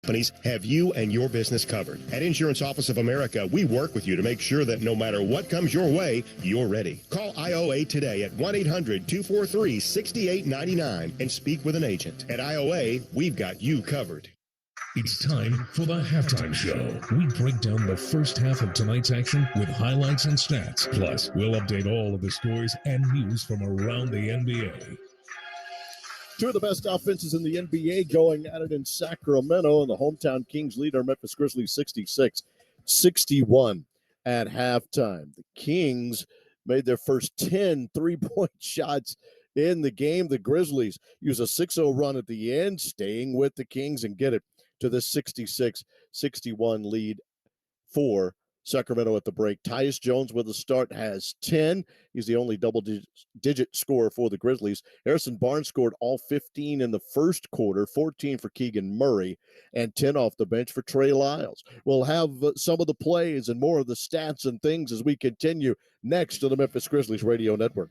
companies have you and your business covered. At Insurance Office of America, we work with you to make sure that no matter what comes your way, you're ready. Call IOA today at 1-800-243-6899 and speak with an agent. At IOA, we've got you covered. It's time for the Halftime Show. We break down the first half of tonight's action with highlights and stats. Plus, we'll update all of the scores and news from around the NBA. Two of the best offenses in the NBA going at it in Sacramento, and the hometown Kings lead our Memphis Grizzlies 66-61 at halftime. The Kings made their first 10 three-point shots in the game. The Grizzlies use a 6-0 run at the end, staying with the Kings and get it to the 66-61 lead for Sacramento at the break. Tyus Jones with a start has 10. He's the only double-digit scorer for the Grizzlies. Harrison Barnes scored all 15 in the first quarter, 14 for Keegan Murray, and 10 off the bench for Trey Lyles. We'll have some of the plays and more of the stats and things as we continue next to the Memphis Grizzlies Radio Network.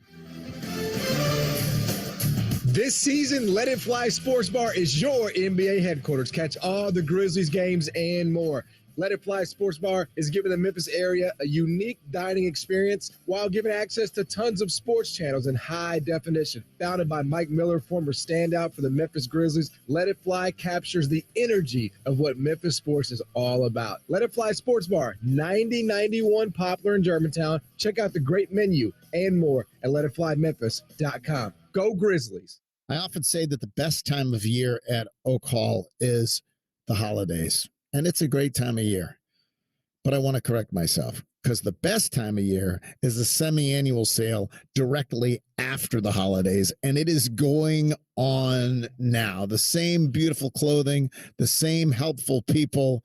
This season, Let It Fly Sports Bar is your NBA headquarters. Catch all the Grizzlies games and more. Let It Fly Sports Bar is giving the Memphis area a unique dining experience while giving access to tons of sports channels in high definition. Founded by Mike Miller, former standout for the Memphis Grizzlies, Let It Fly captures the energy of what Memphis sports is all about. Let It Fly Sports Bar, 9091 Poplar in Germantown. Check out the great menu and more at letitflymemphis.com. Go Grizzlies. I often say that the best time of year at Oak Hall is the holidays, and it's a great time of year. But I want to correct myself, because the best time of year is the semi-annual sale directly after the holidays, and it is going on now. The same beautiful clothing, the same helpful people,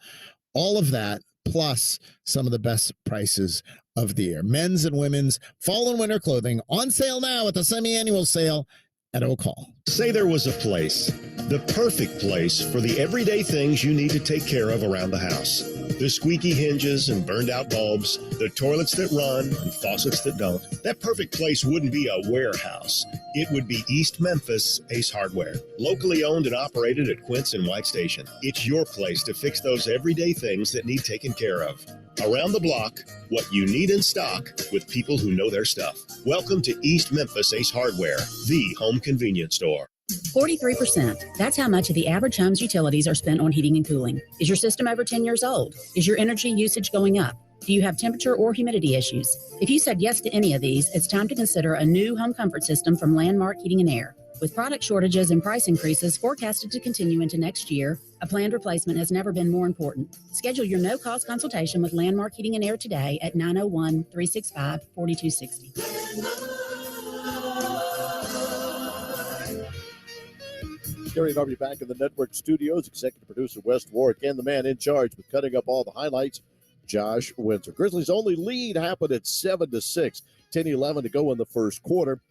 all of that, plus some of the best prices of the year. Men's and women's fall and winter clothing on sale now at the semi-annual sale at Oak Hall. Say there was a place, the perfect place for the everyday things you need to take care of around the house. The squeaky hinges and burned out bulbs, the toilets that run and faucets that don't. That perfect place wouldn't be a warehouse. It would be East Memphis Ace Hardware. Locally owned and operated at Quince and White Station. It's your place to fix those everyday things that need taken care of. Around the block, what you need in stock with people who know their stuff. Welcome to East Memphis Ace Hardware, the home convenience store. 43%. That's how much of the average home's utilities are spent on heating and cooling. Is your system over 10 years old? Is your energy usage going up? Do you have temperature or humidity issues? If you said yes to any of these, it's time to consider a new home comfort system from Landmark Heating and Air. With product shortages and price increases forecasted to continue into next year, a planned replacement has never been more important. Schedule your no-cost consultation with Landmark Heating and Air today at 901-365-4260. Gary and I'll be back in the network studios. Executive producer Wes Warwick and the man in charge with cutting up all the highlights, Josh Windsor. Grizzlies' only lead happened at 7-6, 10-11 to go in the first quarter.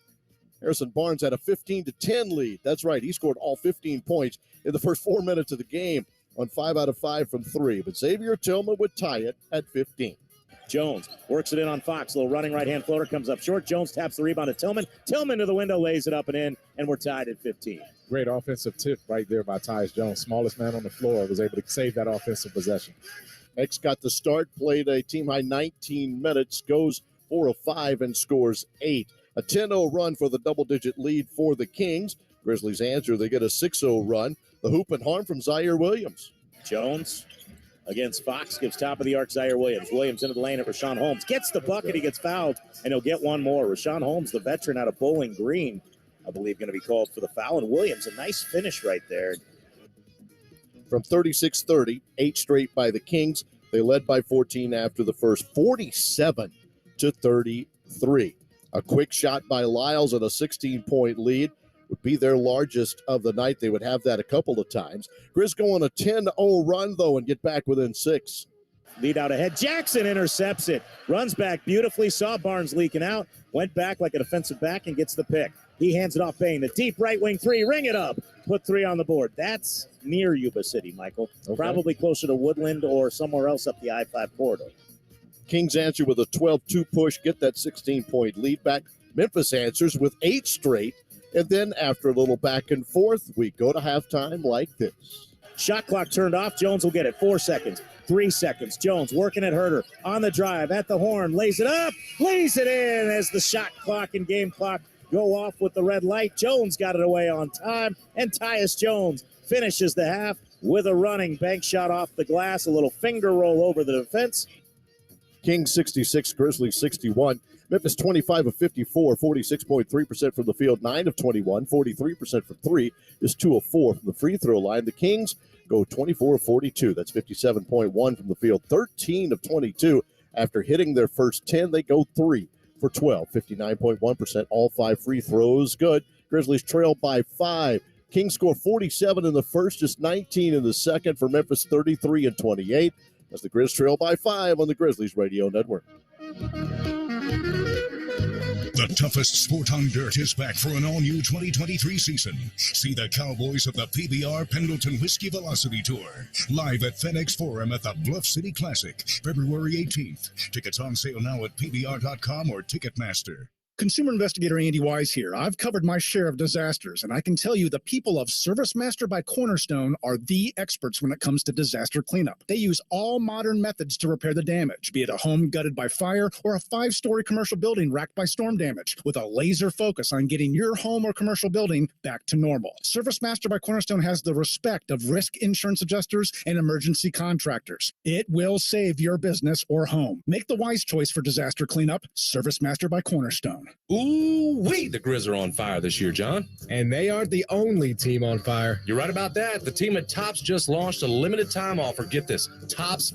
Harrison Barnes had a 15-10 lead. That's right, he scored all 15 points in the first 4 minutes of the game on 5 out of 5 from 3. But Xavier Tillman would tie it at 15. Jones works it in on Fox. Little running right-hand floater comes up short. Jones taps the rebound to Tillman. Tillman to the window, lays it up and in, and we're tied at 15. Great offensive tip right there by Tyus Jones. Smallest man on the floor was able to save that offensive possession. X got the start, played a team-high 19 minutes, goes 4 of 5 and scores 8. A 10-0 run for the double-digit lead for the Kings. Grizzlies answer. They get a 6-0 run. The hoop and harm from Zaire Williams. Jones against Fox gives top of the arc Zaire Williams. Williams into the lane of Rashawn Holmes. Gets the bucket. He gets fouled, and he'll get one more. Rashawn Holmes, the veteran out of Bowling Green, I believe going to be called for the foul. And Williams, a nice finish right there. From 36-30, 8 straight by the Kings. They led by 14 after the first, 47-33. A quick shot by Lyles and a 16-point lead would be their largest of the night. They would have that a couple of times. Grizz go on a 10-0 run, though, and get back within 6. Lead out ahead. Jackson intercepts it. Runs back beautifully. Saw Barnes leaking out. Went back like a defensive back and gets the pick. He hands it off Bain. The deep right wing three. Ring it up. Put 3 on the board. That's near Yuba City, Michael. Okay. Probably closer to Woodland or somewhere else up the I-5 corridor. Kings answer with a 12-2 push, get that 16-point lead back. Memphis answers with 8 straight. And then after a little back and forth, we go to halftime like this. Shot clock turned off. Jones will get it. 4 seconds. 3 seconds. Jones working at Herter on the drive at the horn. Lays it up. Lays it in as the shot clock and game clock go off with the red light. Jones got it away on time. And Tyus Jones finishes the half with a running bank shot off the glass. A little finger roll over the defense. Kings 66, Grizzlies 61. Memphis 25 of 54, 46.3% from the field, 9 of 21, 43% from three, is 2 of 4 from the free throw line. The Kings go 24 of 42. That's 57.1 from the field, 13 of 22. After hitting their first 10, they go 3 for 12, 59.1%. All 5 free throws good. Grizzlies trail by 5. Kings score 47 in the first, just 19 in the second. For Memphis, 33 and 28. As the Grizz trail by 5 on the Grizzlies Radio Network. The toughest sport on dirt is back for an all-new 2023 season. See the Cowboys of the PBR Pendleton Whiskey Velocity Tour live at FedEx Forum at the Bluff City Classic, February 18th. Tickets on sale now at PBR.com or Ticketmaster. Consumer investigator Andy Wise here. I've covered my share of disasters, and I can tell you the people of Service Master by Cornerstone are the experts when it comes to disaster cleanup. They use all modern methods to repair the damage, be it a home gutted by fire or a 5-story commercial building racked by storm damage, with a laser focus on getting your home or commercial building back to normal. Service Master by Cornerstone has the respect of risk insurance adjusters and emergency contractors. It will save your business or home. Make the wise choice for disaster cleanup. Service Master by Cornerstone. Ooh-wee, the Grizz are on fire this year, John. And they aren't the only team on fire. You're right about that. The team at Tops just launched a limited time offer. Get this, Tops.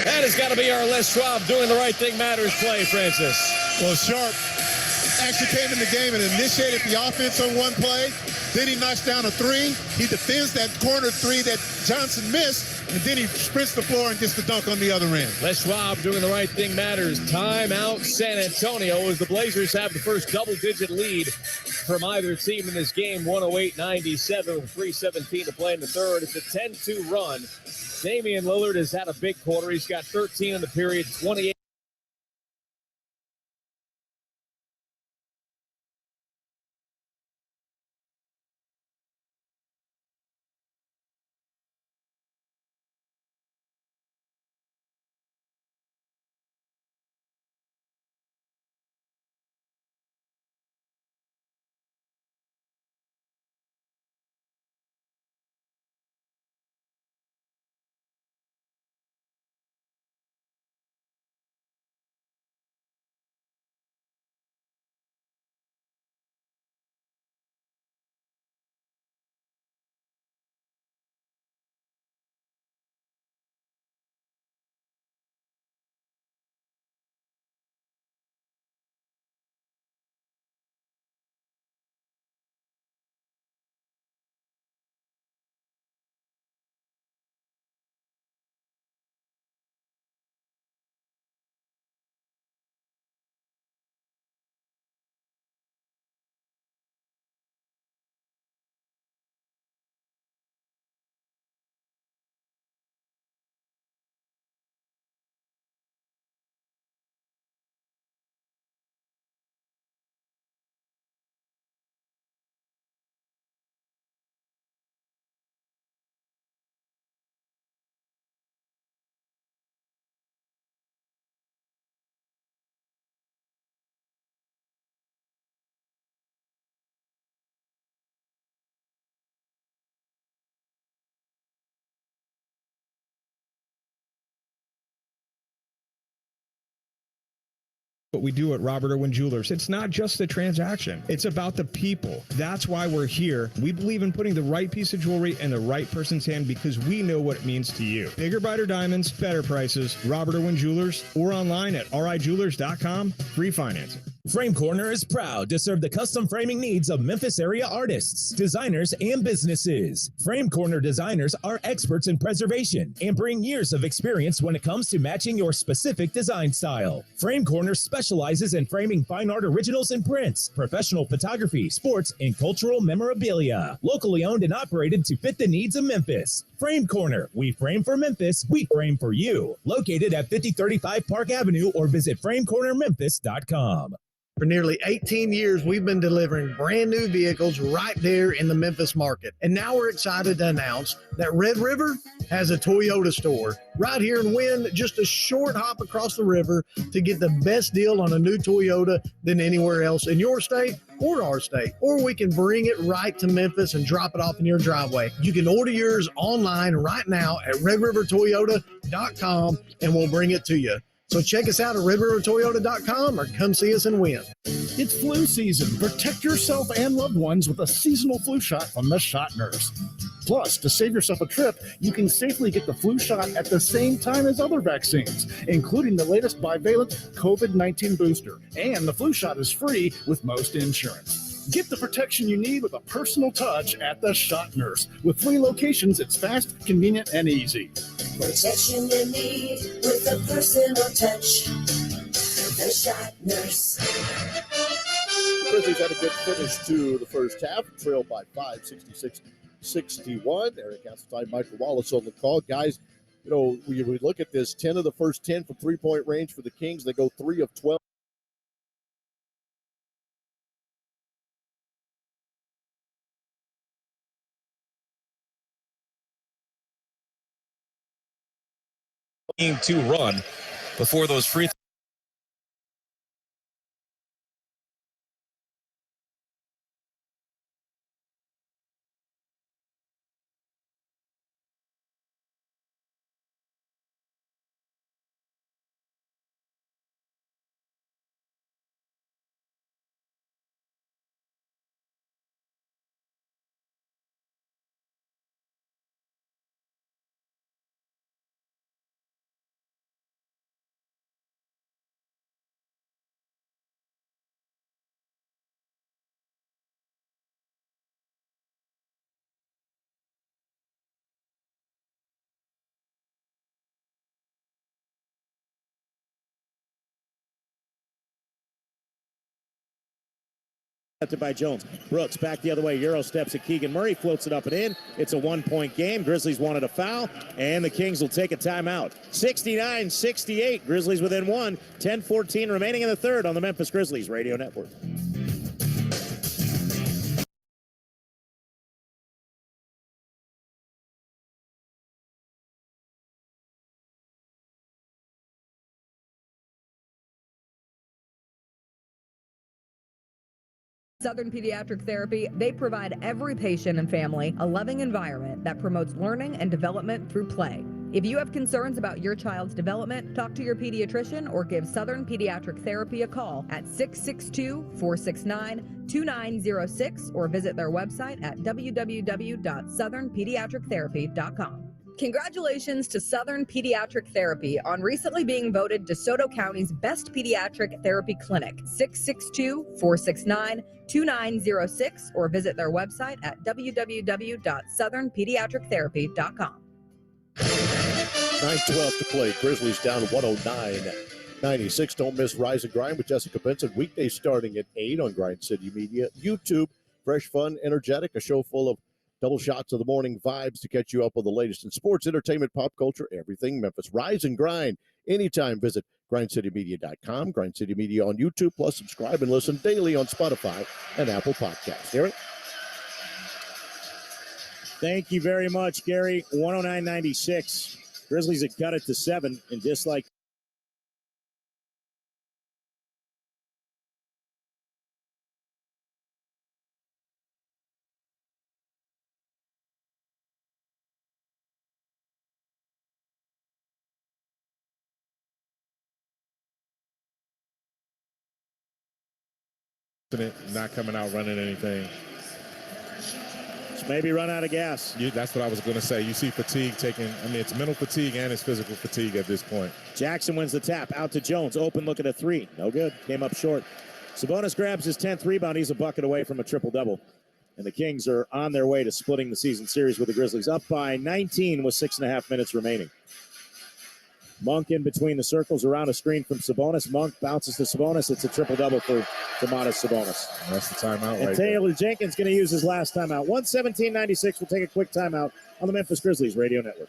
That has got to be our Les Schwab doing the right thing matters play, Francis. Well, Sharp actually came in the game and initiated the offense on one play. Then he knocks down a 3. He defends that corner 3 that Johnson missed, and then he sprints the floor and gets the dunk on the other end. Les Schwab doing the right thing matters. Timeout San Antonio as the Blazers have the first double-digit lead from either team in this game, 108-97 with 3:17 to play in the third. It's a 10-2 run. Damian Lillard has had a big quarter. He's got 13 in the period, 28. What we do at Robert Irwin Jewelers, it's not just the transaction, it's about the people. That's why we're here. We believe in putting the right piece of jewelry in the right person's hand because we know what it means to you. Bigger, brighter diamonds, better prices. Robert Irwin Jewelers, or online at rijewelers.com. Free financing. Frame Corner is proud to serve the custom framing needs of Memphis area artists, designers, and businesses. Frame Corner designers are experts in preservation and bring years of experience when it comes to matching your specific design style. Frame Corner specializes in framing fine art originals and prints, professional photography, sports, and cultural memorabilia. Locally owned and operated to fit the needs of Memphis. Frame Corner. We frame for Memphis. We frame for you. Located at 5035 Park Avenue or visit framecornermemphis.com. For nearly 18 years, we've been delivering brand new vehicles right there in the Memphis market. And now we're excited to announce that Red River has a Toyota store right here in Wynn, just a short hop across the river to get the best deal on a new Toyota than anywhere else in your state or our state. Or we can bring it right to Memphis and drop it off in your driveway. You can order yours online right now at redrivertoyota.com and we'll bring it to you. So check us out at redrivertoyota.com or come see us in Wynn. It's flu season. Protect yourself and loved ones with a seasonal flu shot from the Shot Nurse. Plus, to save yourself a trip, you can safely get the flu shot at the same time as other vaccines, including the latest bivalent COVID-19 booster. And the flu shot is free with most insurance. Get the protection you need with a personal touch at the Shot Nurse. With 3 locations, it's fast, convenient, and easy. Protection you need with a personal touch. The Shot Nurse. Grizzlies had a good finish to the first half, trailed by 5, 66-61. Eric Hasseltine, Michael Wallace on the call. Guys, you know, we look at this, 10 of the first 10 from three-point range for the Kings. They go 3 of 12. To run before those free by Jones. Brooks back the other way. Euro steps at Keegan Murray, floats it up and in. It's a 1-point game. Grizzlies wanted a foul, and the Kings will take a timeout. 69-68. Grizzlies within 1. 10-14 remaining in the third on the Memphis Grizzlies Radio Network. Southern Pediatric Therapy, they provide every patient and family a loving environment that promotes learning and development through play. If you have concerns about your child's development, talk to your pediatrician or give Southern Pediatric Therapy a call at 662-469-2906 or visit their website at www.southernpediatrictherapy.com. Congratulations to Southern Pediatric Therapy on recently being voted DeSoto County's best pediatric therapy clinic. 662-469-2906 or visit their website at www.southernpediatrictherapy.com. 9:12 to play. Grizzlies down 109-96. Don't miss Rise and Grind with Jessica Benson. Weekdays starting at 8 on Grind City Media. YouTube, fresh, fun, energetic, a show full of double shots of the morning vibes to catch you up on the latest in sports, entertainment, pop culture, everything Memphis. Rise and Grind. Anytime, visit grindcitymedia.com, Grind City Media on YouTube, plus subscribe and listen daily on Spotify and Apple Podcasts. Eric? Thank you very much, Gary. 109-96. Grizzlies had cut it to 7, and just like not coming out running anything. Maybe run out of gas. That's what I was going to say. You see fatigue it's mental fatigue and it's physical fatigue at this point. Jackson wins the tap. Out to Jones. Open look at a 3. No good. Came up short. Sabonis grabs his 10th rebound. He's a bucket away from a triple-double. And the Kings are on their way to splitting the season series with the Grizzlies, up by 19 with 6.5 minutes remaining. Monk in between the circles around a screen from Sabonis. Monk bounces to Sabonis. It's a triple-double for Domantas Sabonis. That's the timeout And right Taylor Jenkins going to use his last timeout. 1:17:96. We'll take a quick timeout on the Memphis Grizzlies Radio Network.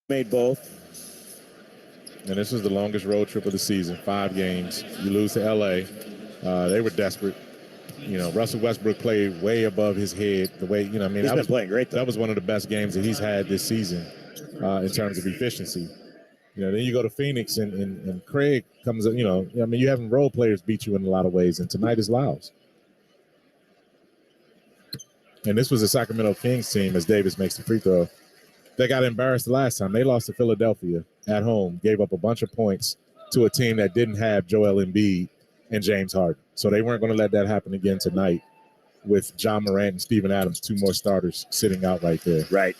Made both. And this is the longest road trip of the season, 5 games. You lose to L.A. They were desperate. You know, Russell Westbrook played way above his head. The way, you know, I mean, He's been playing great, though. That was one of the best games that he's had this season in terms of efficiency. You know, then you go to Phoenix and Craig comes, you know, I mean, you having role players beat you in a lot of ways, and tonight is Lyles. And this was the Sacramento Kings team as Davis makes the free throw. They got embarrassed the last time. They lost to Philadelphia at home, gave up a bunch of points to a team that didn't have Joel Embiid and James Harden. So they weren't going to let that happen again tonight with John Morant and Steven Adams, 2 more starters sitting out right there. Right.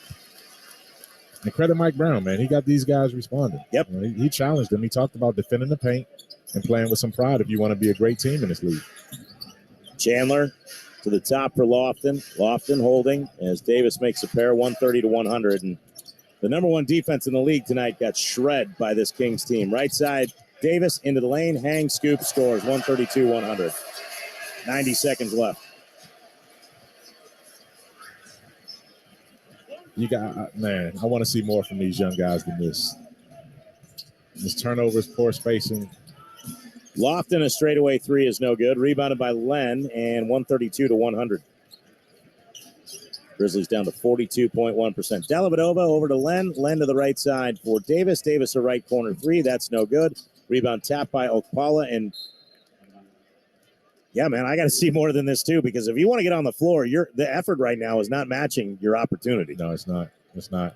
And credit Mike Brown, man. He got these guys responding. Yep. You know, he challenged them. He talked about defending the paint and playing with some pride if you want to be a great team in this league. Chandler to the top for Lofton. Lofton holding as Davis makes a pair, 130-100. And the number 1 defense in the league tonight got shredded by this Kings team. Right side, Davis into the lane, hang, scoop, scores, 132-100. 90 seconds left. You got, man, I want to see more from these young guys than this. This turnovers, poor spacing. Lofton, a straightaway 3 is no good. Rebounded by Len, and 132-100. Grizzlies down to 42.1%. Dellavedova over to Len. Len to the right side for Davis. Davis a right corner 3. That's no good. Rebound tapped by Okpala. And, yeah, man, I got to see more than this, too, because if you want to get on the floor, the effort right now is not matching your opportunity. No, it's not. It's not.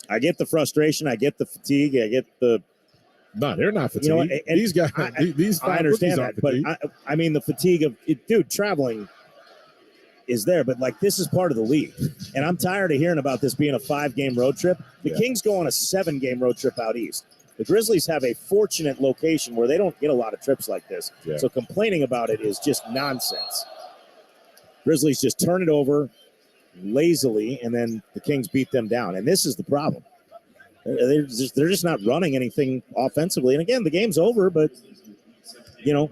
I get the frustration. I get the fatigue. I get the – No, they're not fatigued. You know what, and these guys, these I understand that, but I mean the fatigue of it, dude. Traveling is there, but like this is part of the league, and I'm tired of hearing about this being a 5-game road trip. The Kings go on a 7-game road trip out east. The Grizzlies have a fortunate location where they don't get a lot of trips like this, so complaining about it is just nonsense. Grizzlies just turn it over lazily, and then the Kings beat them down, and this is the problem. They're just not running anything offensively. And again, the game's over, but you know,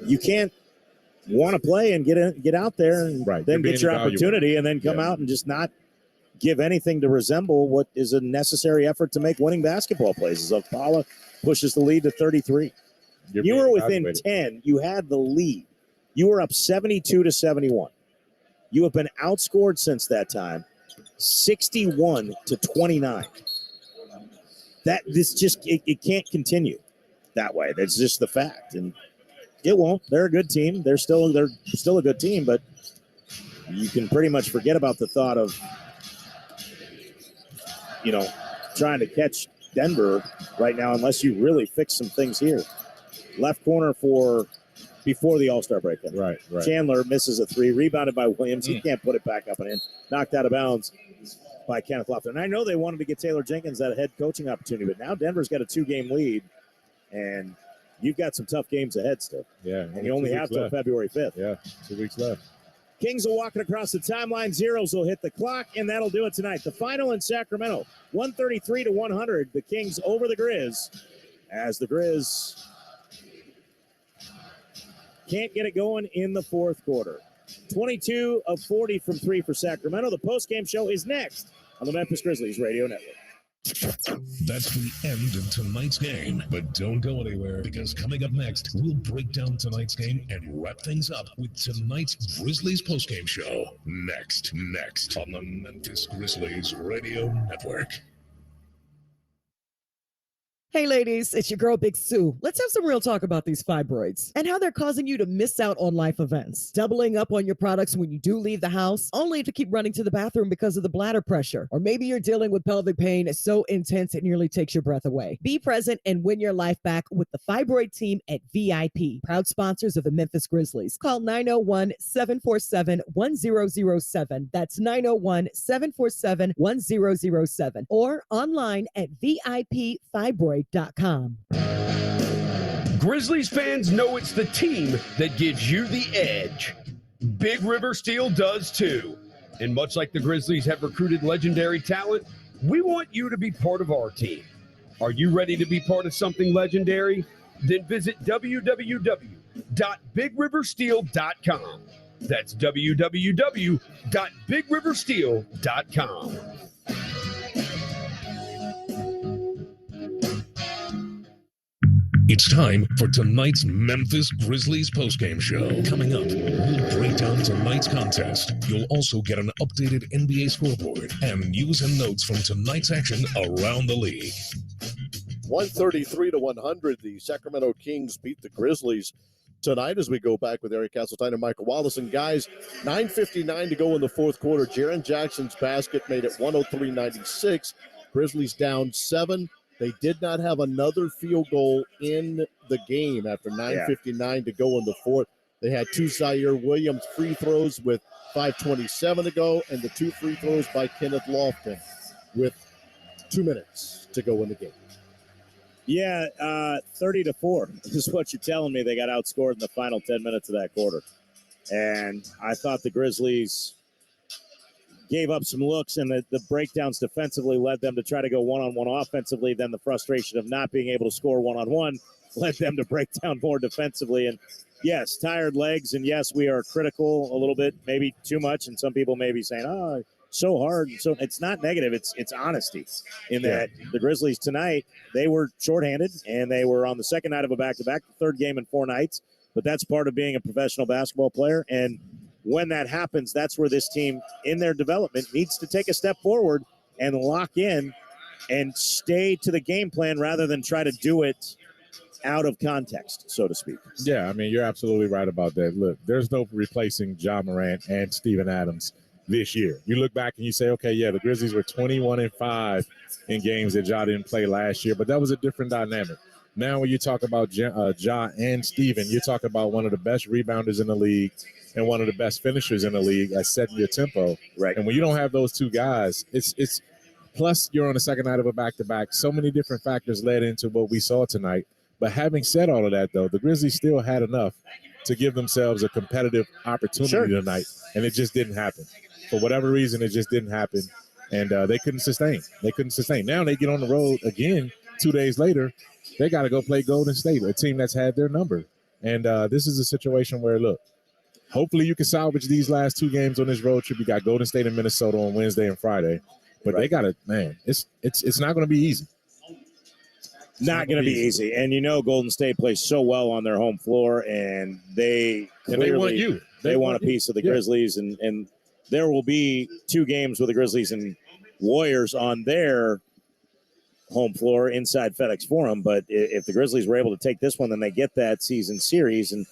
you can't want to play and get out there and then get your opportunity and then come out and just not give anything to resemble what is a necessary effort to make winning basketball plays. As Okpala pushes the lead to 33. You were within 10. You had the lead. You were up 72-71. You have been outscored since that time, 61-29. This just it can't continue that way. That's just the fact, and it won't. They're a good team. They're still a good team, but you can pretty much forget about the thought of trying to catch Denver right now unless you really fix some things here. Left corner before the All-Star break. Right. Chandler misses a 3, rebounded by Williams. He can't put it back up and in. Knocked out of bounds by Kenneth Lofton. And I know they wanted to get Taylor Jenkins that head coaching opportunity, but now Denver's got a 2-game lead, and you've got some tough games ahead still. Yeah. And you only have till February 5th. Yeah, 2 weeks left. Kings are walking across the timeline. Zeros will hit the clock, and that'll do it tonight. The final in Sacramento, 133-100. The Kings over the Grizz as the Grizz can't get it going in the fourth quarter. 22 of 40 from three for Sacramento. The postgame show is next on the Memphis Grizzlies Radio Network. That's the end of tonight's game, but don't go anywhere because coming up next, we'll break down tonight's game and wrap things up with tonight's Grizzlies postgame show. Next on the Memphis Grizzlies Radio Network. Hey ladies, it's your girl Big Sue. Let's have some real talk about these fibroids and how they're causing you to miss out on life events. Doubling up on your products when you do leave the house, only to keep running to the bathroom because of the bladder pressure. Or maybe you're dealing with pelvic pain so intense it nearly takes your breath away. Be present and win your life back with the Fibroid team at VIP, proud sponsors of the Memphis Grizzlies. Call 901-747-1007. That's 901-747-1007 or online at VIPFibroid.com. Grizzlies fans know it's the team that gives you the edge. Big River Steel does too. And much like the Grizzlies have recruited legendary talent, we want you to be part of our team. Are you ready to be part of something legendary? Then visit www.bigriversteel.com. That's www.bigriversteel.com. It's time for tonight's Memphis Grizzlies postgame show. Coming up, we'll break down tonight's contest. You'll also get an updated NBA scoreboard and news and notes from tonight's action around the league. 133-100, the Sacramento Kings beat the Grizzlies tonight as we go back with Eric Castletine and Michael Wallace. And guys, 9:59 to go in the fourth quarter. Jaren Jackson's basket made it 103-96. Grizzlies down 7. They did not have another field goal in the game after 9:59 to go in the fourth. They had 2 Zaire Williams free throws with 5:27 to go, and the 2 free throws by Kenneth Lofton with 2 minutes to go in the game. Yeah, 30-4 is what you're telling me. They got outscored in the final 10 minutes of that quarter. And I thought the Grizzlies gave up some looks, and the breakdowns defensively led them to try to go one-on-one offensively. Then the frustration of not being able to score one-on-one led them to break down more defensively. And yes, tired legs, and yes, we are critical a little bit, maybe too much, and some people may be saying, oh, so hard. So it's not negative. It's honesty in that the Grizzlies tonight, they were shorthanded, and they were on the second night of a back-to-back, the third game in 4 nights. But that's part of being a professional basketball player, and when that happens, that's where this team in their development needs to take a step forward and lock in and stay to the game plan rather than try to do it out of context, so to speak. Yeah, I mean, you're absolutely right about that. Look, there's no replacing Ja Morant and Steven Adams this year. You look back and you say, okay, yeah, the Grizzlies were 21-5 in games that Ja didn't play last year, but that was a different dynamic. Now when you talk about Ja and Steven, you're talking about one of the best rebounders in the league and one of the best finishers in the league at setting your tempo. Right. And when you don't have those two guys, it's plus you're on the second night of a back-to-back. So many different factors led into what we saw tonight. But having said all of that, though, the Grizzlies still had enough to give themselves a competitive opportunity tonight, and it just didn't happen. For whatever reason, it just didn't happen, and they couldn't sustain. Now they get on the road again 2 days later. They got to go play Golden State, a team that's had their number. And this is a situation where, look, hopefully you can salvage these last 2 games on this road trip. You got Golden State and Minnesota on Wednesday and Friday. But they got to, man, it's not going to be easy. Not going to be easy. And you know Golden State plays so well on their home floor, and they want you. They want a piece of the Grizzlies, and there will be 2 games with the Grizzlies and Warriors on their home floor inside FedEx Forum. But if the Grizzlies were able to take this one, then they get that season series, and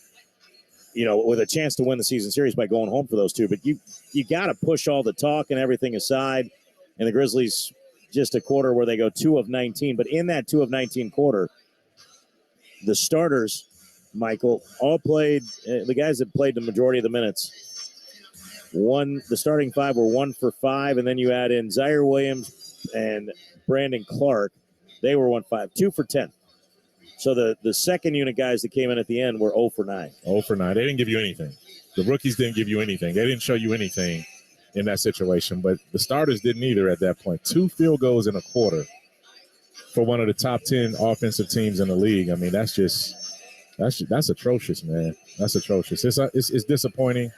with a chance to win the season series by going home for those 2. But you got to push all the talk and everything aside, and the Grizzlies just a quarter where they go 2 of 19. But in that 2 of 19 quarter, the starters, Michael, all played. The guys that played the majority of the minutes. The starting 5 were 1 for 5, and then you add in Zaire Williams and Brandon Clark. They were 1-5, 2 for 10. So the second unit guys that came in at the end were 0 for 9. 0 for 9. They didn't give you anything. The rookies didn't give you anything. They didn't show you anything in that situation, but the starters didn't either at that point. 2 field goals in a quarter for one of the top 10 offensive teams in the league. I mean, that's atrocious, man. That's atrocious. It's disappointing,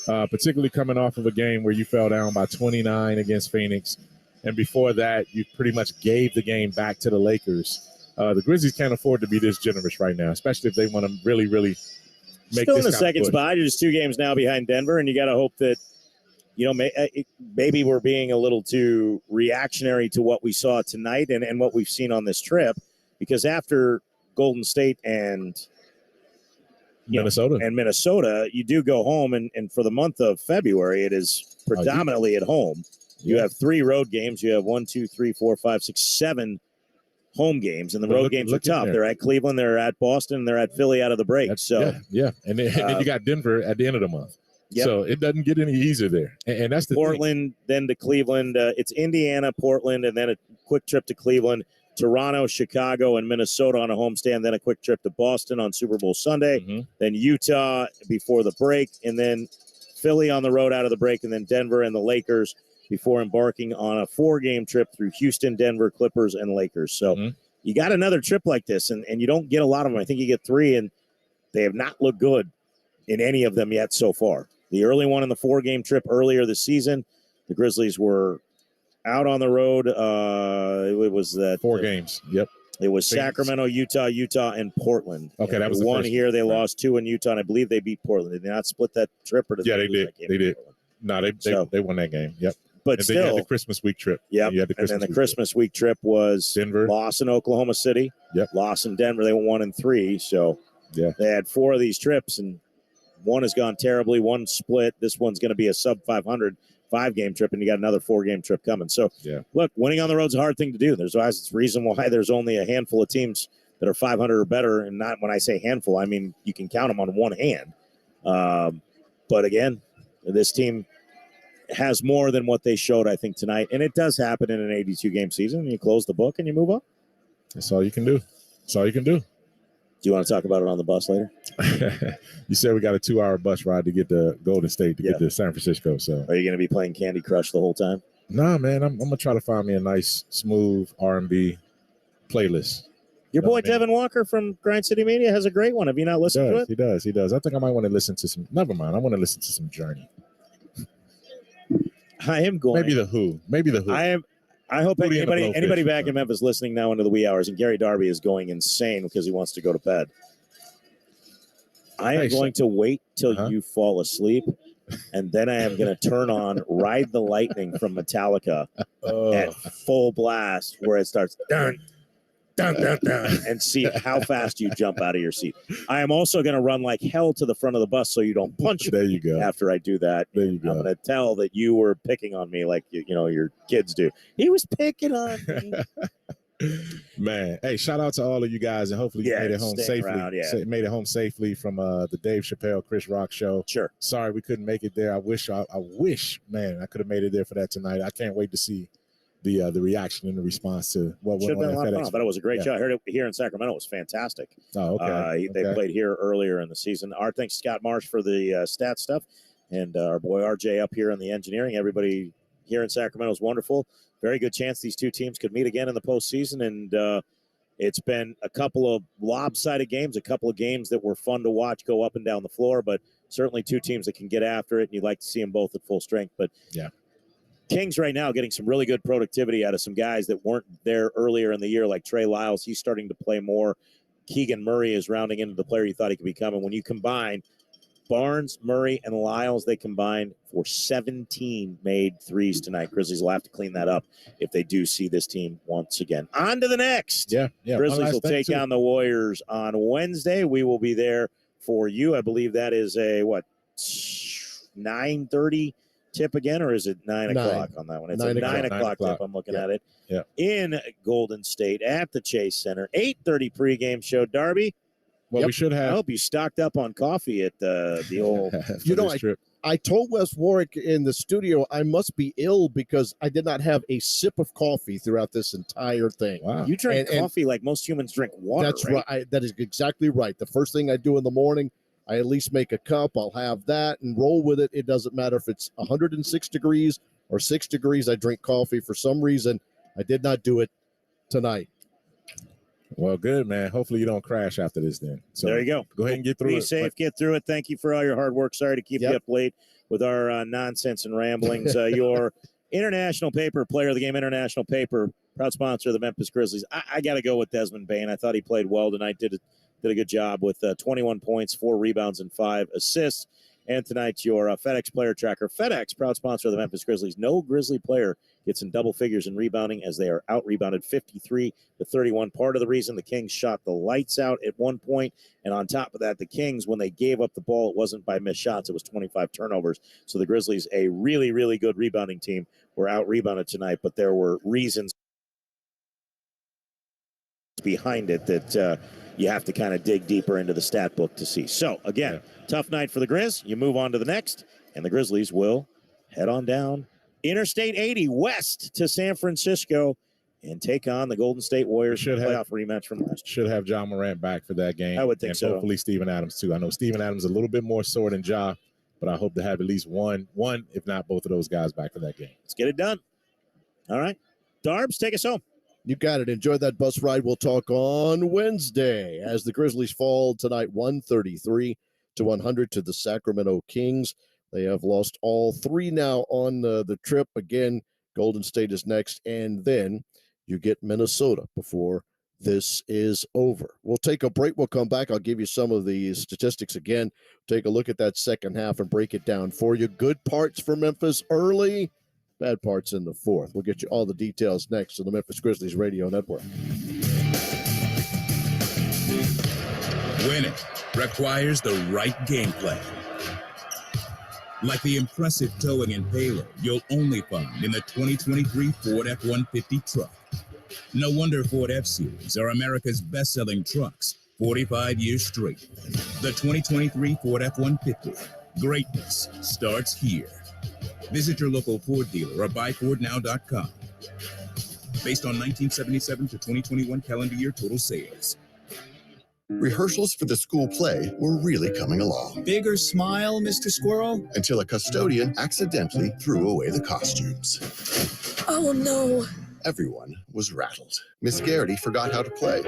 particularly coming off of a game where you fell down by 29 against Phoenix. And before that, you pretty much gave the game back to the Lakers. The Grizzlies can't afford to be this generous right now, especially if they want to really, really make Still this in the kind of second push. spot. You're just 2 games now behind Denver, and you got to hope that, maybe we're being a little too reactionary to what we saw tonight and what we've seen on this trip, because after Golden State and Minnesota, you do go home, and for the month of February, it is predominantly at home. You have 3 road games. You have 1, 2, 3, 4, 5, 6, 7 home games, and the road games are tough. They're at Cleveland, they're at Boston, and they're at Philly out of the break. And then you got Denver at the end of the month. Yep. So it doesn't get any easier there. And that's the Portland, then to Cleveland. It's Indiana, Portland, and then a quick trip to Cleveland, Toronto, Chicago, and Minnesota on a homestand, then a quick trip to Boston on Super Bowl Sunday, then Utah before the break, and then Philly on the road out of the break, and then Denver and the Lakers before embarking on a 4-game trip through Houston, Denver, Clippers, and Lakers. So you got another trip like this, and you don't get a lot of them. I think you get 3, and they have not looked good in any of them yet so far. The early one in the 4-game trip earlier this season, the Grizzlies were out on the road. It was that 4 games. Yep. It was Phoenix. Sacramento, Utah, and Portland. Okay, and that was the one first here. one. They Right. lost 2 in Utah, and I believe they beat Portland. Did they not split that trip? Or Yeah, they lose did. that game? They did. No, they won that game. Yep. But and then you had still, the Christmas week trip. yeah. You had the And then Christmas the week Christmas week trip was Denver, loss in Oklahoma City, loss in Denver. They went 1-3. So they had 4 of these trips, and one has gone terribly. One split. This one's going to be a sub 500 5-game trip, and you got another 4-game trip coming. So look, winning on the road is a hard thing to do. There's a reason why there's only a handful of teams that are 500 or better, and not when I say handful, I mean you can count them on one hand. But again, this team has more than what they showed, I think, tonight, and it does happen in an 82-game season. You close the book and you move on. That's all you can do. That's all you can do. Do you want to talk about it on the bus later? You said we got a 2-hour bus ride to get to Golden State to get to San Francisco. So are you going to be playing Candy Crush the whole time? Nah, man, I'm gonna try to find me a nice, smooth R&B playlist. Your boy Devin Walker from Grind City Media has a great one. Have you not listened to it? He does. I think I might want to listen to some. Never mind. I want to listen to some Journey. I am going. Maybe the Who. I hope Hootie and the anybody Blowfish. back in Memphis listening now into the wee hours, and Gary Darby is going insane because he wants to go to bed. I am going to wait till you fall asleep, and then I am going to turn on Ride the Lightning from Metallica at full blast, where it starts dun, dun, dun, dun, and see how fast you jump out of your seat. I am also going to run like hell to the front of the bus so you don't punch me. There you go. After I do that, There you go. I'm going to tell that you were picking on me like you know your kids do. He was picking on me. Man, hey, shout out to all of you guys, and hopefully you made it home staying safely. around, Made it home safely from the Dave Chappelle, Chris Rock show. Sure. Sorry we couldn't make it there. I wish, man, I could have made it there for that tonight. I can't wait to see the reaction and the response to what Should went have been on a lot at of fun. FedEx. I thought it was a great Yeah. show. I heard it here in Sacramento. It was fantastic. Oh, okay. They Okay. played here earlier in the season. Our thanks to Scott Marsh for the stat stuff, and our boy RJ up here on the engineering. Everybody here in Sacramento is wonderful. Very good chance these two teams could meet again in the postseason, and it's been a couple of lopsided games, a couple of games that were fun to watch go up and down the floor, but certainly two teams that can get after it, and you'd like to see them both at full strength. But yeah, Kings right now getting some really good productivity out of some guys that weren't there earlier in the year, like Trey Lyles. He's starting to play more. Keegan Murray is rounding into the player you thought he could become. And when you combine Barnes, Murray, and Lyles, they combined for 17 made threes tonight. Grizzlies will have to clean that up if they do see this team once again. On to the next. Yeah. One Grizzlies last will thing, take too. on the Warriors on Wednesday. We will be there for you. I believe that is a 9:30 tip again, or is it 9 o'clock on that one? It's 9 a 9 o'clock. o'clock tip. I'm looking Yeah. at it. Yeah. In Golden State at the Chase Center. 8:30 pregame show. Darby, Well, we should I have. hope you stocked up on coffee at the old. You know, I told Wes Warwick in the studio I must be ill because I did not have a sip of coffee throughout this entire thing. Wow. You drink And coffee like most humans drink water. That's right. That is exactly right. The first thing I do in the morning, I at least make a cup. I'll have that and roll with it. It doesn't matter if it's 106 degrees or 6 degrees. I drink coffee. For some reason, I did not do it tonight. Well, good, man. Hopefully you don't crash after this then. So there you go. Go ahead and get through Be it. safe, get through it. Thank you for all your hard work. Sorry to keep you up late with our nonsense and ramblings. Your International Paper Player of the Game, International Paper, proud sponsor of the Memphis Grizzlies. I got to go with Desmond Bane. I thought he played well tonight, did a good job with 21 points, 4 rebounds, and 5 assists. And tonight's your FedEx Player Tracker. FedEx, proud sponsor of the Memphis Grizzlies. No Grizzly player gets in double figures in rebounding as they are out-rebounded 53-31. Part of the reason the Kings shot the lights out at one point, and on top of that, the Kings, when they gave up the ball, it wasn't by missed shots. It was 25 turnovers. So the Grizzlies, a really, really good rebounding team, were out-rebounded tonight, but there were reasons behind it that you have to kind of dig deeper into the stat book to see. So, again, tough night for the Grizz. You move on to the next, and the Grizzlies will head on down Interstate 80 west to San Francisco and take on the Golden State Warriors playoff rematch from last year. Should have John Morant back for that game. I would think and so. Hopefully Steven Adams, too. I know Steven Adams is a little bit more sore than Ja, but I hope to have at least one, if not both of those guys back for that game. Let's get it done. All right. Darbs, take us home. You got it. Enjoy that bus ride. We'll talk on Wednesday as the Grizzlies fall tonight 133-100 to the Sacramento Kings. They have lost all 3 now on the trip. Again, Golden State is next, and then you get Minnesota before this is over. We'll take a break. We'll come back. I'll give you some of the statistics again. Take a look at that second half and break it down for you. Good parts for Memphis early. Bad parts in the fourth. We'll get you all the details next on the Memphis Grizzlies Radio Network. Winning requires the right game plan. Like the impressive towing and payload you'll only find in the 2023 Ford F-150 truck. No wonder Ford F-Series are America's best-selling trucks 45 years straight. The 2023 Ford F-150. Greatness starts here. Visit your local Ford dealer or buyfordnow.com. Based on 1977 to 2021 calendar year total sales. Rehearsals for the school play were really coming along. Bigger smile, Mr. Squirrel? Until a custodian accidentally threw away the costumes. Oh no. Everyone was rattled. Miss Garrity forgot how to play.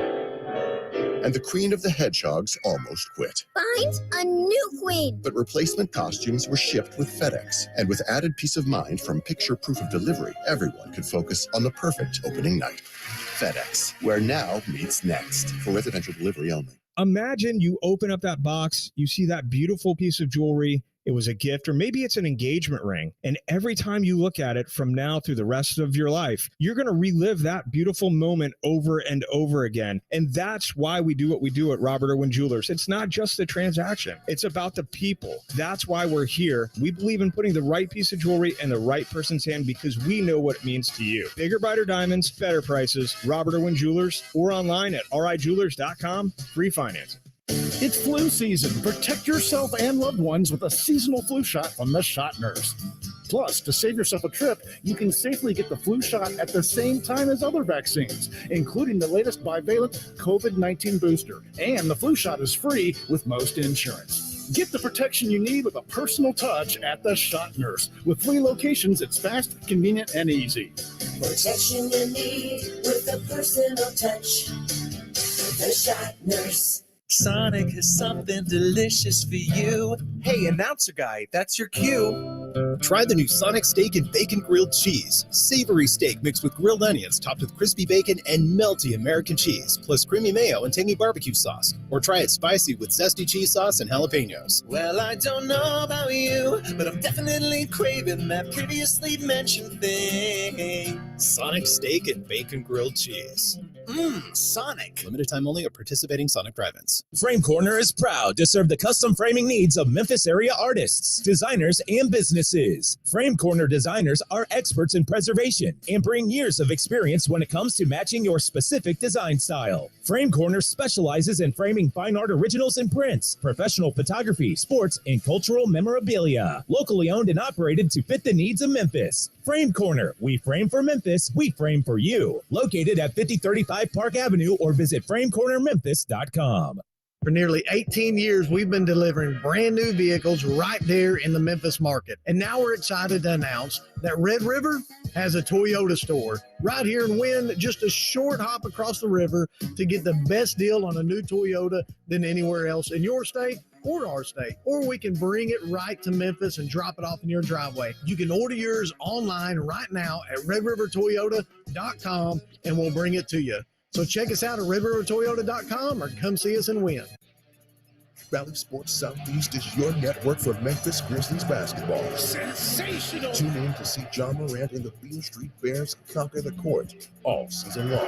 And the Queen of the Hedgehogs almost quit. Find a new queen. But replacement costumes were shipped with FedEx. And with added peace of mind from picture proof of delivery, everyone could focus on the perfect opening night. FedEx, where now meets next. For residential delivery only. Imagine you open up that box, you see that beautiful piece of jewelry. It was a gift, or maybe it's an engagement ring. And every time you look at it from now through the rest of your life, you're going to relive that beautiful moment over and over again. And that's why we do what we do at Robert Irwin Jewelers. It's not just the transaction. It's about the people. That's why we're here. We believe in putting the right piece of jewelry in the right person's hand because we know what it means to you. Bigger, brighter diamonds, better prices. Robert Irwin Jewelers, or online at rijewelers.com. Free financing. It's flu season. Protect yourself and loved ones with a seasonal flu shot from the Shot Nurse. Plus, to save yourself a trip, you can safely get the flu shot at the same time as other vaccines, including the latest bivalent COVID-19 booster. And the flu shot is free with most insurance. Get the protection you need with a personal touch at the Shot Nurse. With 3 locations, it's fast, convenient, and easy. Protection you need with a personal touch. The Shot Nurse. Sonic has something delicious for you. Hey, announcer guy, that's your cue. Try the new Sonic Steak and Bacon Grilled Cheese. Savory steak mixed with grilled onions topped with crispy bacon and melty American cheese, plus creamy mayo and tangy barbecue sauce. Or try it spicy with zesty cheese sauce and jalapenos. Well, I don't know about you, but I'm definitely craving that previously mentioned thing. Sonic Steak and Bacon Grilled Cheese. Sonic. Limited time only at participating Sonic drive-ins. Frame Corner is proud to serve the custom framing needs of Memphis area artists, designers, and businesses. Frame Corner designers are experts in preservation and bring years of experience when it comes to matching your specific design style. Frame Corner specializes in framing fine art originals and prints, professional photography, sports, and cultural memorabilia. Locally owned and operated to fit the needs of Memphis. Frame Corner. We frame for Memphis. We frame for you. Located at 5035 Park Avenue or visit framecornermemphis.com. For nearly 18 years, we've been delivering brand new vehicles right there in the Memphis market. And now we're excited to announce that Red River has a Toyota store right here in Wynn, just a short hop across the river to get the best deal on a new Toyota than anywhere else in your state or our state. Or we can bring it right to Memphis and drop it off in your driveway. You can order yours online right now at redrivertoyota.com and we'll bring it to you. So check us out at redrivertoyota.com or come see us in Wynn. Valley Sports Southeast is your network for Memphis Grizzlies basketball. Sensational! Tune in to see John Morant and the Beale Street Bears conquer the court all season long.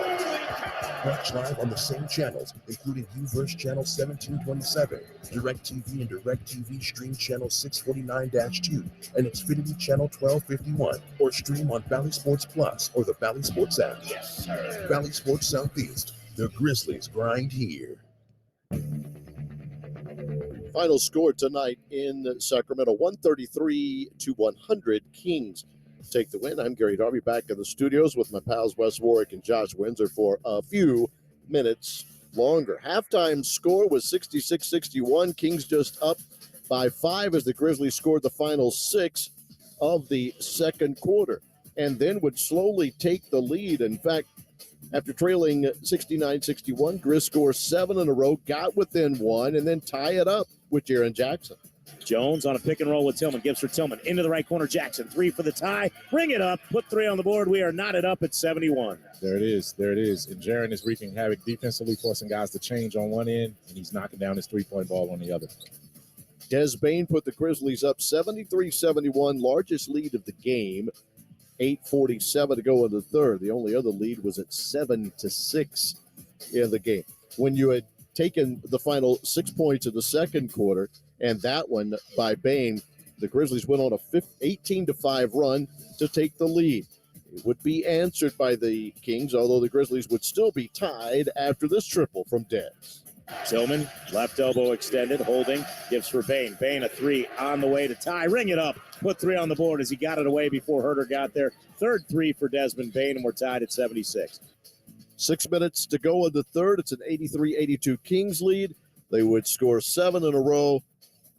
Watch live on the same channels, including UVerse Channel 1727, DirecTV and DirecTV Stream Channel 649-2, and Xfinity Channel 1251, or stream on Valley Sports Plus or the Valley Sports app. Yes, sir. Valley Sports Southeast, the Grizzlies grind here. Final score tonight in Sacramento, 133-100. Kings take the win. I'm Gary Darby, back in the studios with my pals Wes Warwick and Josh Windsor for a few minutes longer. Halftime score was 66-61. Kings just up by 5 as the Grizzlies scored the final 6 of the second quarter and then would slowly take the lead. In fact, after trailing 69-61, Grizz scores 7 in a row, got within 1, and then tie it up with Jaren Jackson. Jones on a pick and roll with Tillman. Gives for Tillman into the right corner. Jackson, 3 for the tie. Bring it up. Put 3 on the board. We are knotted up at 71. There it is. There it is. And Jaren is wreaking havoc defensively, forcing guys to change on one end, and he's knocking down his three-point ball on the other. Des Bane put the Grizzlies up 73-71, largest lead of the game. 8:47 to go in the third. The only other lead was at 7-6 in the game. When you had taken the final 6 points of the second quarter and that one by Bane, the Grizzlies went on a 18-5 run to take the lead. It would be answered by the Kings, although the Grizzlies would still be tied after this triple from Des. Tillman, left elbow extended, holding, gives for Bane. Bane a 3 on the way to tie. Ring it up. Put 3 on the board as he got it away before Herter got there. Third 3 for Desmond Bane, and we're tied at 76. 6 minutes to go in the third. It's an 83-82 Kings lead. They would score 7 in a row,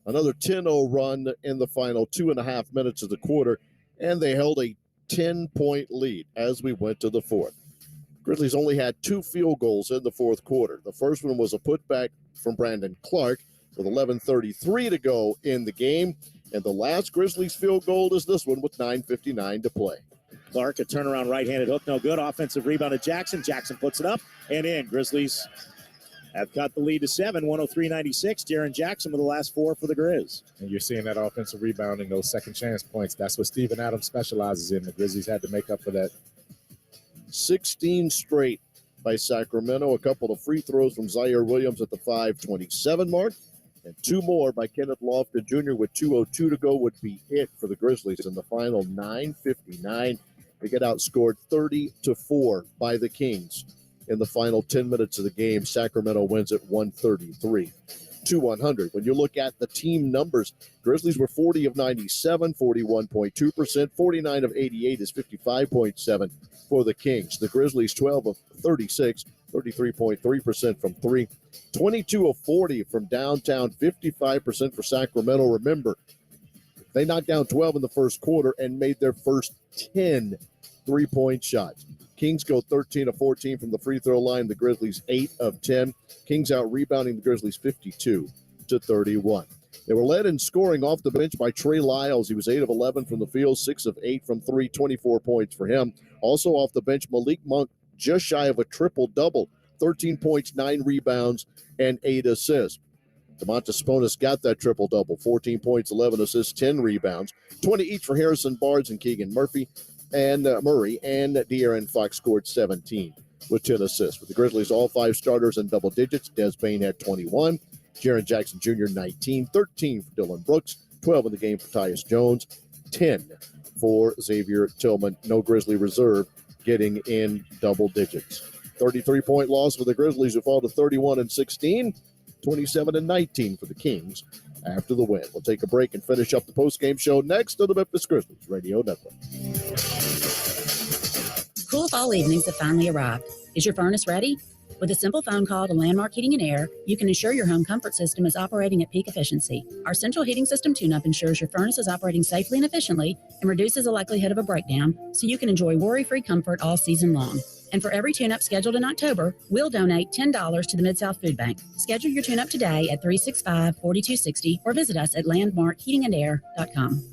another 10-0 run in the final 2.5 minutes of the quarter, and they held a 10-point lead as we went to the fourth. Grizzlies only had 2 field goals in the fourth quarter. The first one was a putback from Brandon Clark with 11:33 to go in the game. And the last Grizzlies field goal is this one with 9:59 to play. Clark, a turnaround right-handed hook, no good. Offensive rebound to Jackson. Jackson puts it up and in. Grizzlies have cut the lead to 7, 103-96. Jaren Jackson with the last 4 for the Grizz. And you're seeing that offensive rebounding, those second chance points. That's what Steven Adams specializes in. The Grizzlies had to make up for that. 16 straight by Sacramento. A couple of free throws from Zaire Williams at the 5:27 mark. And 2 more by Kenneth Lofton Jr. with 2:02 to go would be it for the Grizzlies in the final 9:59. They get outscored 30-4 by the Kings in the final 10 minutes of the game. Sacramento wins at 133-100. When you look at the team numbers, Grizzlies were 40 of 97, 41.2%. 49 of 88 is 55.7 for the Kings. The Grizzlies 12 of 36, 33.3% from 3. 22 of 40 from downtown, 55% for Sacramento. Remember, they knocked down 12 in the first quarter and made their first 10 three-point shots. Kings go 13 of 14 from the free throw line. The Grizzlies 8 of 10. Kings out rebounding the Grizzlies 52-31. They were led in scoring off the bench by Trey Lyles. He was 8 of 11 from the field, 6 of 8 from 3, 24 points for him. Also off the bench, Malik Monk, just shy of a triple-double, 13 points, 9 rebounds, and 8 assists. Domantas Sabonis got that triple-double, 14 points, 11 assists, 10 rebounds, 20 each for Harrison Barnes and Keegan Murray, and De'Aaron Fox scored 17 with 10 assists. With the Grizzlies, all 5 starters in double digits. Des Bane had 21, Jaren Jackson Jr. 19, 13 for Dylan Brooks, 12 in the game for Tyus Jones, 10 for Xavier Tillman. No Grizzly reserve getting in double digits. 33-point loss for the Grizzlies, who fall to 31-16, 27-19 for the Kings after the win. We'll take a break and finish up the postgame show next on the Memphis Grizzlies Radio Network. Cool fall evenings have finally arrived. Is your furnace ready? With a simple phone call to Landmark Heating and Air, you can ensure your home comfort system is operating at peak efficiency. Our central heating system tune-up ensures your furnace is operating safely and efficiently and reduces the likelihood of a breakdown, so you can enjoy worry-free comfort all season long. And for every tune-up scheduled in October, we'll donate $10 to the Mid-South Food Bank. Schedule your tune-up today at 365-4260 or visit us at landmarkheatingandair.com.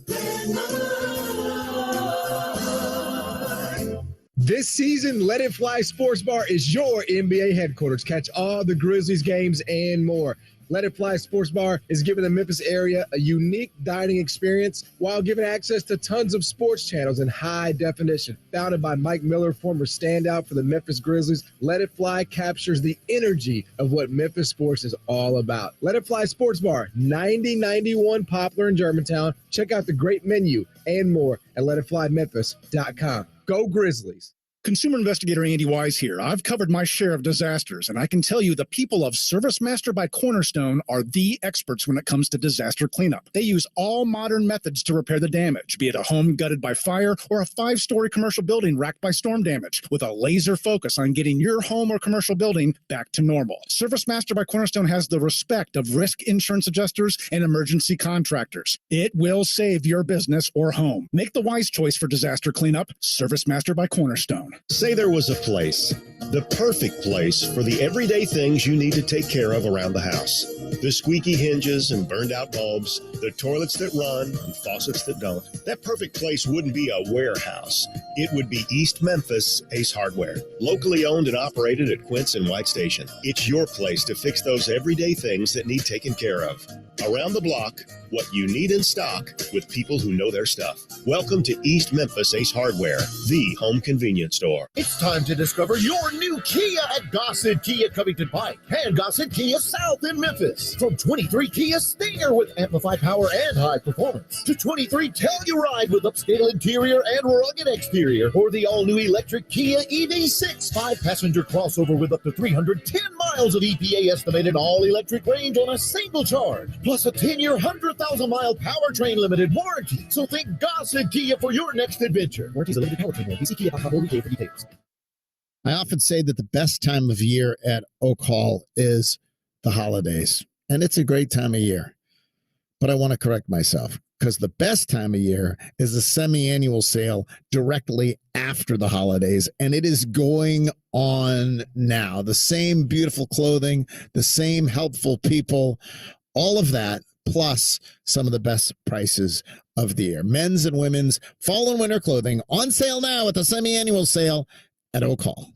This season, Let It Fly Sports Bar is your NBA headquarters. Catch all the Grizzlies games and more. Let It Fly Sports Bar is giving the Memphis area a unique dining experience while giving access to tons of sports channels in high definition. Founded by Mike Miller, former standout for the Memphis Grizzlies, Let It Fly captures the energy of what Memphis sports is all about. Let It Fly Sports Bar, 9091 Poplar in Germantown. Check out the great menu and more at letitflymemphis.com. Go Grizzlies. Consumer investigator Andy Wise here. I've covered my share of disasters, and I can tell you the people of ServiceMaster by Cornerstone are the experts when it comes to disaster cleanup. They use all modern methods to repair the damage, be it a home gutted by fire or a 5-story commercial building racked by storm damage, with a laser focus on getting your home or commercial building back to normal. ServiceMaster by Cornerstone has the respect of risk insurance adjusters and emergency contractors. It will save your business or home. Make the wise choice for disaster cleanup. ServiceMaster by Cornerstone. Say there was a place, the perfect place for the everyday things you need to take care of around the house. The squeaky hinges and burned out bulbs, the toilets that run and faucets that don't. That perfect place wouldn't be a warehouse. It would be East Memphis Ace Hardware, locally owned and operated at Quince and White Station. It's your place to fix those everyday things that need taken care of. Around the block, what you need in stock with people who know their stuff. Welcome to East Memphis Ace Hardware, the home convenience store. It's time to discover your new Kia at Gossett Kia Covington Pike and Gossett Kia South in Memphis. From 23 Kia Stinger with amplified power and high performance to 23 Telluride with upscale interior and rugged exterior, or the all-new electric Kia EV6 5-passenger crossover with up to 310 miles of EPA estimated all-electric range on a single charge, plus a 10-year 100,000-mile powertrain limited warranty. So think Gossett Kia for your next adventure. Warranty is a limited powertrain warranty. See Kia.com for details. I often say that the best time of year at Oak Hall is the holidays, and it's a great time of year. But I want to correct myself, because the best time of year is the semi-annual sale directly after the holidays, and it is going on now. The same beautiful clothing, the same helpful people, all of that, plus some of the best prices of the year. Men's and women's fall and winter clothing on sale now at the semi-annual sale at Oak Hall.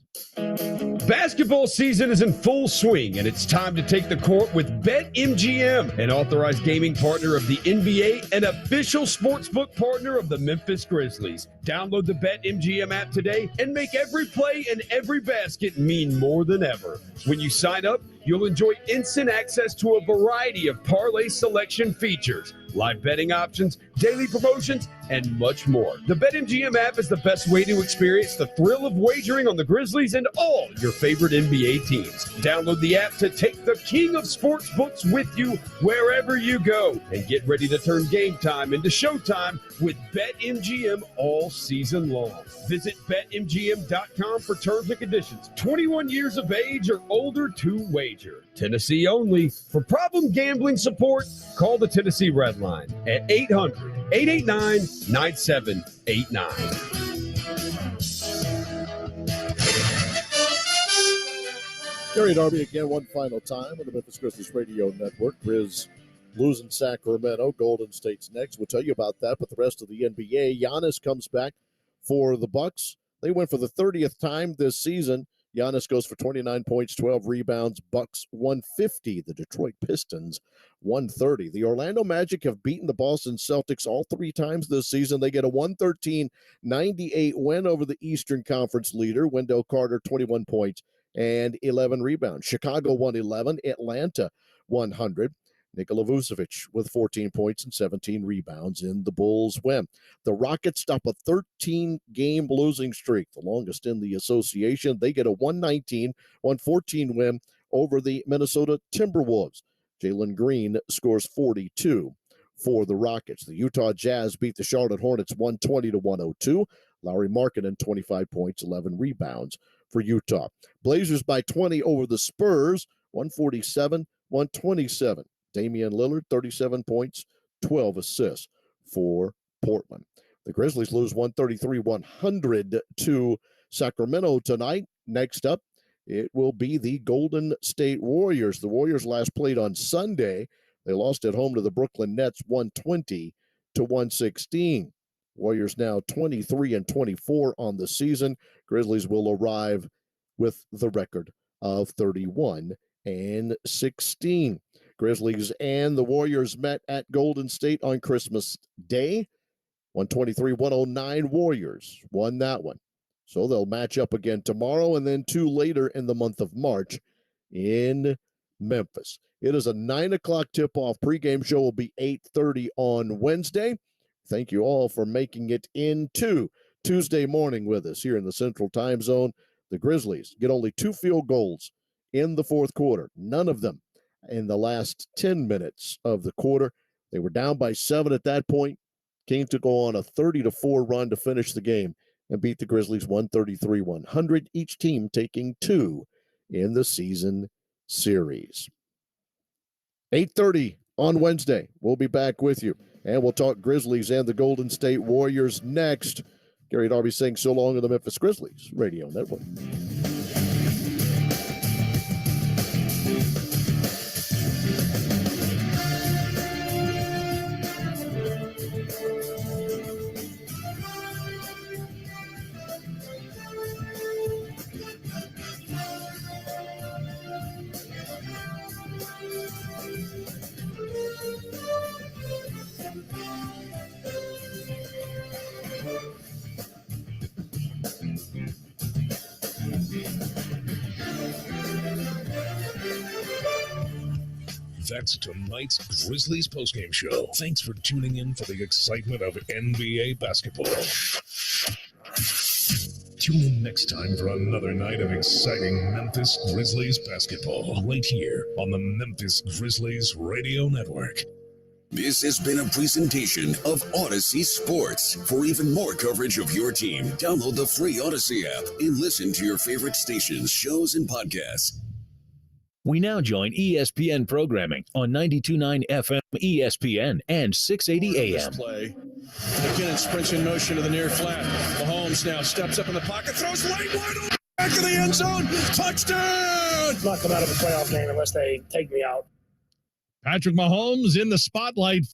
Basketball season is in full swing, and it's time to take the court with BetMGM, an authorized gaming partner of the NBA and official sportsbook partner of the Memphis Grizzlies. Download the BetMGM app today and make every play and every basket mean more than ever. When you sign up, you'll enjoy instant access to a variety of parlay selection features, live betting options, daily promotions, and much more. The BetMGM app is the best way to experience the thrill of wagering on the Grizzlies and all your favorite NBA teams. Download the app to take the king of sportsbooks with you wherever you go, and get ready to turn game time into showtime with BetMGM all season long. Visit BetMGM.com for terms and conditions. 21 years of age or older to wager. Tennessee only. For problem gambling support, call the Tennessee Red Line at 800-889-9789. Gary Darby again one final time on the Memphis Grizzlies Radio Network. Grizz losing Sacramento. Golden State's next. We'll tell you about that. But the rest of the NBA, Giannis comes back for the Bucks. They win for the 30th time this season. Giannis goes for 29 points, 12 rebounds. Bucks 150. The Detroit Pistons 130. The Orlando Magic have beaten the Boston Celtics all 3 times this season. They get a 113-98 win over the Eastern Conference leader. Wendell Carter, 21 points and 11 rebounds. Chicago 111. Atlanta 100. Nikola Vucevic with 14 points and 17 rebounds in the Bulls win. The Rockets stop a 13-game losing streak, the longest in the association. They get a 119-114 win over the Minnesota Timberwolves. Jalen Green scores 42 for the Rockets. The Utah Jazz beat the Charlotte Hornets 120-102. Lauri Markkanen, 25 points, 11 rebounds for Utah. Blazers by 20 over the Spurs, 147-127. Damian Lillard, 37 points, 12 assists for Portland. The Grizzlies lose 133-100 to Sacramento tonight. Next up, it will be the Golden State Warriors. The Warriors last played on Sunday. They lost at home to the Brooklyn Nets 120-116. Warriors now 23-24 on the season. Grizzlies will arrive with the record of 31-16. Grizzlies and the Warriors met at Golden State on Christmas Day. 123-109 Warriors won that one. So they'll match up again tomorrow and then 2 later in the month of March in Memphis. It is a 9 o'clock tip-off. Pregame show will be 8:30 on Wednesday. Thank you all for making it into Tuesday morning with us here in the Central Time Zone. The Grizzlies get only 2 field goals in the fourth quarter, none of them in the last 10 minutes of the quarter. They were down by 7 at that point. Came to go on a 30-4 run to finish the game and beat the Grizzlies 133-100, each team taking 2 in the season series. 8:30 on Wednesday. We'll be back with you, and we'll talk Grizzlies and the Golden State Warriors next. Gary Darby saying so long on the Memphis Grizzlies Radio Network. That's tonight's Grizzlies postgame show. Thanks for tuning in for the excitement of NBA basketball. Tune in next time for another night of exciting Memphis Grizzlies basketball, right here on the Memphis Grizzlies Radio Network. This has been a presentation of Odyssey Sports. For even more coverage of your team, download the free Odyssey app and listen to your favorite stations, shows, and podcasts. We now join ESPN programming on 92.9 FM ESPN and 680 AM. Play. McKinnon sprints in motion to the near flat. Mahomes now steps up in the pocket, throws late wide open, back of the end zone. Touchdown! Not come out of a playoff game unless they take me out. Patrick Mahomes in the spotlight